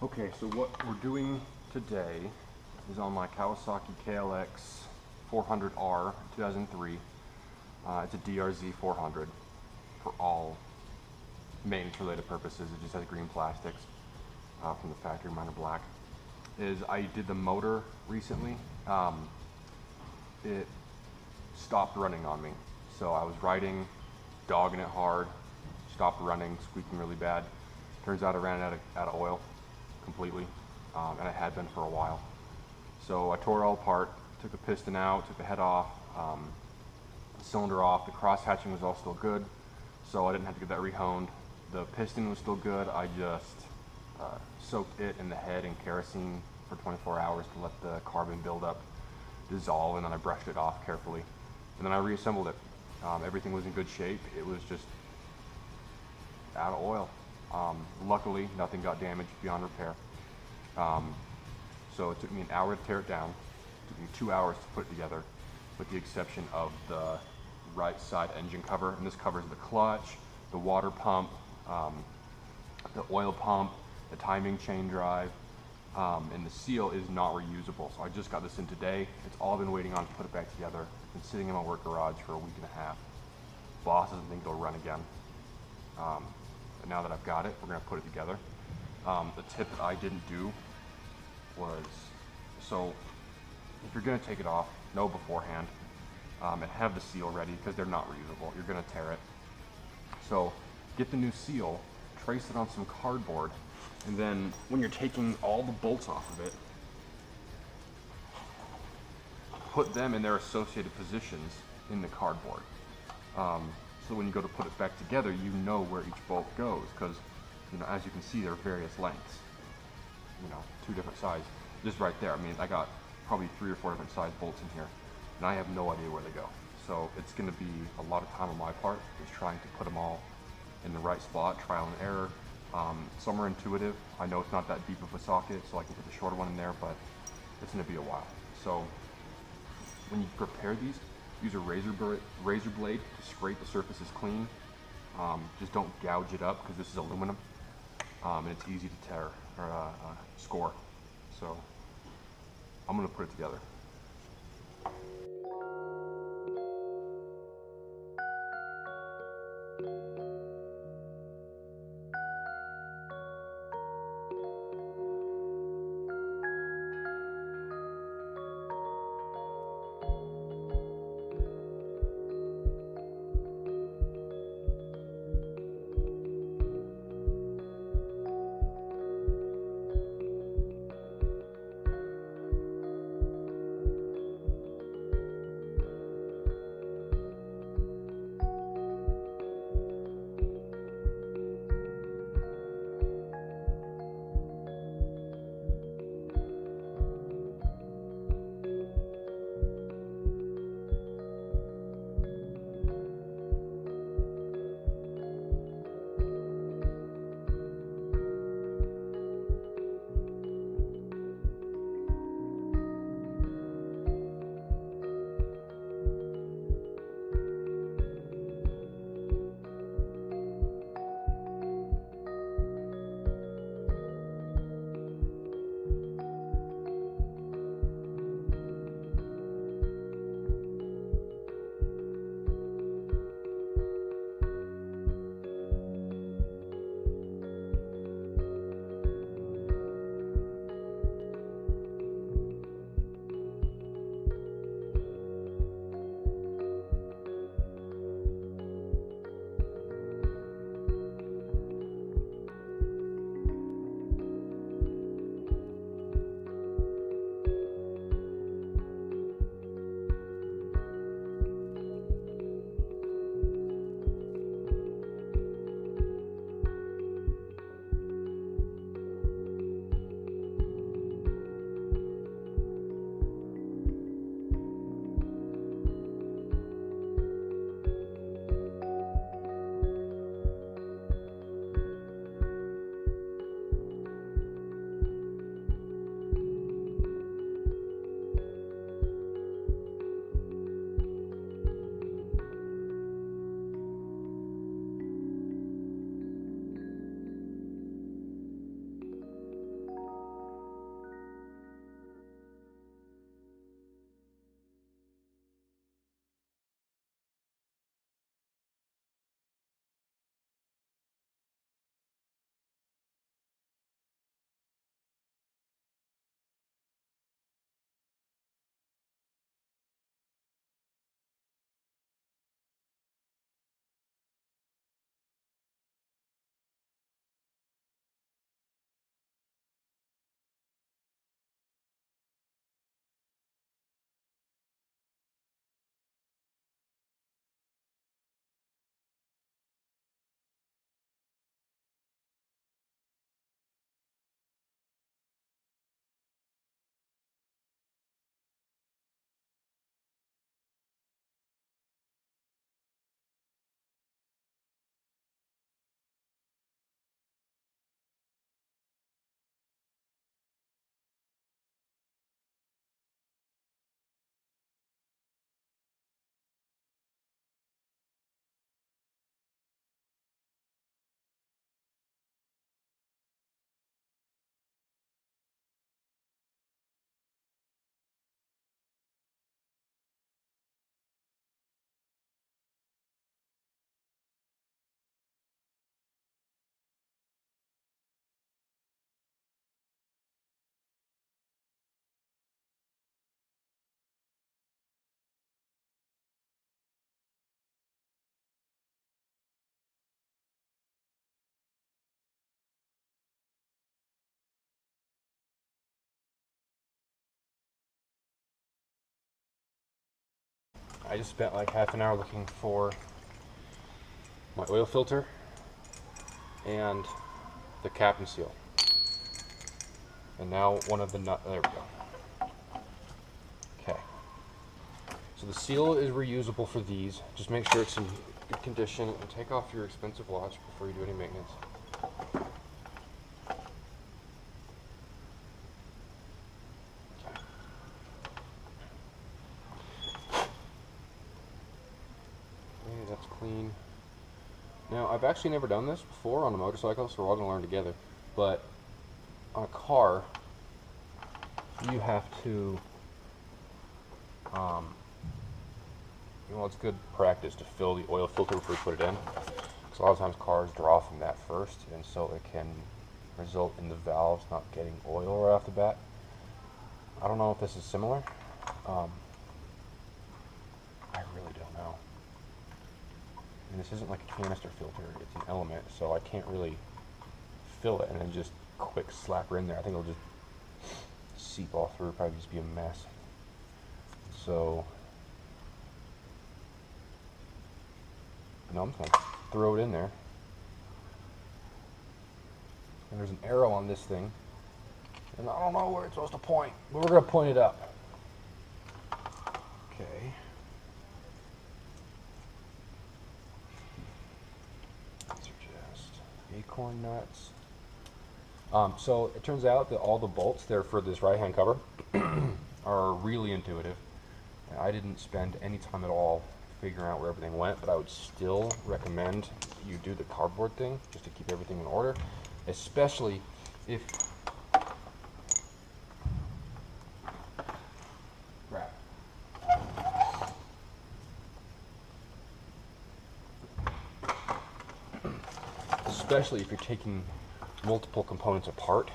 Okay, so what we're doing today is on my Kawasaki KLX400R 2003. It's a DRZ400 for all maintenance related purposes. It just has green plastics from the factory, mine are black. I did the motor recently. It stopped running on me. So I was riding, dogging it hard, stopped running, squeaking really bad. Turns out I ran out of oil completely, and I had been for a while. So I tore it all apart, took the piston out, took the head off, the cylinder off. The cross hatching was all still good, so I didn't have to get that rehoned. The piston was still good. I just soaked it in the head in kerosene for 24 hours to let the carbon buildup dissolve, and then I brushed it off carefully. And then I reassembled it. Everything was in good shape. It was just out of oil. Luckily, nothing got damaged beyond repair. So it took me an hour to tear it down. It took me 2 hours to put it together, with the exception of the right side engine cover. And this covers the clutch, the water pump, the oil pump, the timing chain drive, and the seal is not reusable. So I just got this in today. It's all been waiting on to put it back together. It's been sitting in my work garage for a week and a half. Boss doesn't think it'll run again. But now that I've got it, we're gonna put it together. The tip that I didn't do was, so if you're gonna take it off, know beforehand, and have the seal ready, because they're not reusable. You're gonna tear it. So get the new seal, trace it on some cardboard, and then when you're taking all the bolts off of it, put them in their associated positions in the cardboard. So when you go to put it back together, you know where each bolt goes, because, you know, as you can see, there are various lengths. You know, 2 different sizes. Just right there, I mean, I got probably 3 or 4 different size bolts in here, and I have no idea where they go. So it's going to be a lot of time on my part, just trying to put them all in the right spot, trial and error. Some are intuitive. I know it's not that deep of a socket, so I can put the shorter one in there, but it's going to be a while. So when you prepare these, use a razor blade to scrape the surfaces clean. Just don't gouge it up, because this is aluminum, and it's easy to tear or score. So I'm going to put it together. I just spent like half an hour looking for my oil filter and the cap and seal. And now one of the nut, there we go. Okay. So the seal is reusable for these. Just make sure it's in good condition and take off your expensive watch before you do any maintenance. Okay, that's clean. Now, I've actually never done this before on a motorcycle, so we're all going to learn together. But on a car, you have to, well, it's good practice to fill the oil filter before you put it in. Because a lot of times cars draw from that first, and so it can result in the valves not getting oil right off the bat. I don't know if this is similar. I really don't know. And this isn't like a canister filter, it's an element, so I can't really fill it and then just quick slap her in there. I think it'll just seep all through, probably just be a mess. So, no, I'm just gonna throw it in there. And there's an arrow on this thing, and I don't know where it's supposed to point, but we're gonna point it up. Okay. These are just acorn nuts. So it turns out that all the bolts there for this right-hand cover are really intuitive. And I didn't spend any time at all figuring out where everything went, but I would still recommend you do the cardboard thing just to keep everything in order, especially if you're taking multiple components apart.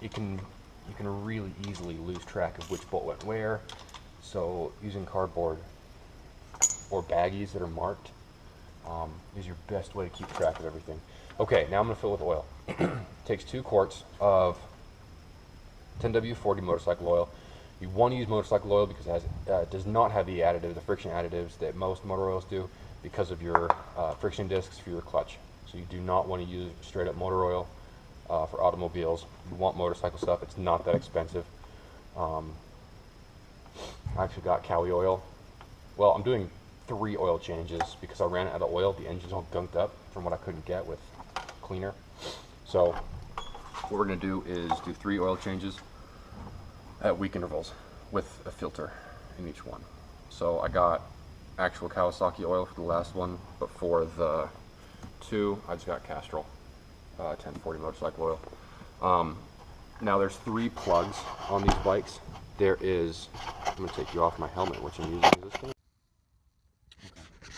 You can really easily lose track of which bolt went where. So using cardboard or baggies that are marked is your best way to keep track of everything. Okay, now I'm going to fill with oil. It takes 2 quarts of 10W40 motorcycle oil. You want to use motorcycle oil because it does not have the additives, the friction additives that most motor oils do, because of your friction discs for your clutch. So you do not want to use straight up motor oil for automobiles. You want motorcycle stuff. It's not that expensive. I actually got Cowie oil. Well, I'm doing 3 oil changes because I ran out of oil. The engine's all gunked up from what I couldn't get with cleaner. So what we're going to do is do 3 oil changes at week intervals with a filter in each one. So I got actual Kawasaki oil for the last one, but for the 2 I just got Castrol 1040 motorcycle oil. Now there's 3 plugs on these bikes. There is, I'm going to take you off my helmet, which I'm using. Is this thing? Okay.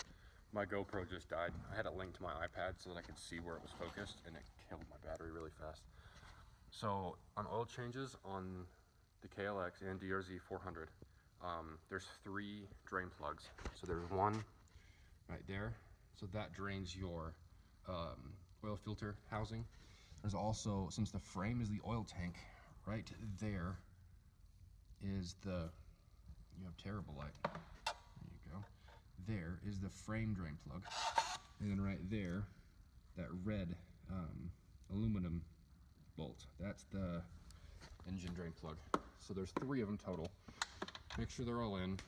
My GoPro just died. I had it linked to my iPad so that I could see where it was focused, and it killed my battery really fast. So on oil changes on the KLX and DRZ400, there's 3 drain plugs. So there's one right there, so that drains your oil filter housing. There's also, since the frame is the oil tank, right there is the, you have terrible light, there you go, there is the frame drain plug, and then right there, that red aluminum bolt, that's the engine drain plug. So there's 3 of them total. Make sure they're all in,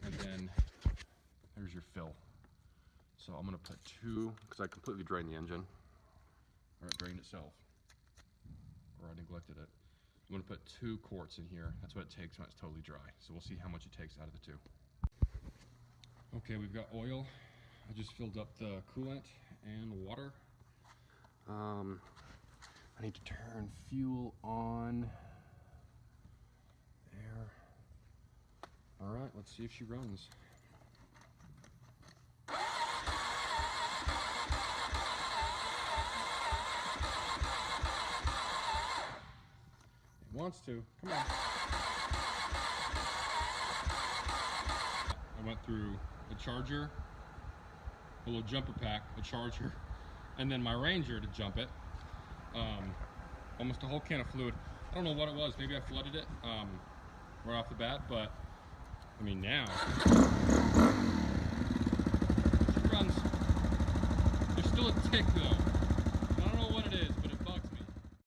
and then there's your fill. So I'm going to put 2, because I completely drained the engine, or it drained itself, or I neglected it. I'm going to put 2 quarts in here. That's what it takes when it's totally dry. So we'll see how much it takes out of the 2. Okay, we've got oil. I just filled up the coolant and water. I need to turn fuel on. There. All right, let's see if she runs. Wants to. Come on. I went through a charger, a little jumper pack, a charger, and then my Ranger to jump it. Almost a whole can of fluid. I don't know what it was. Maybe I flooded it right off the bat, but I mean, now it runs. There's still a tick though.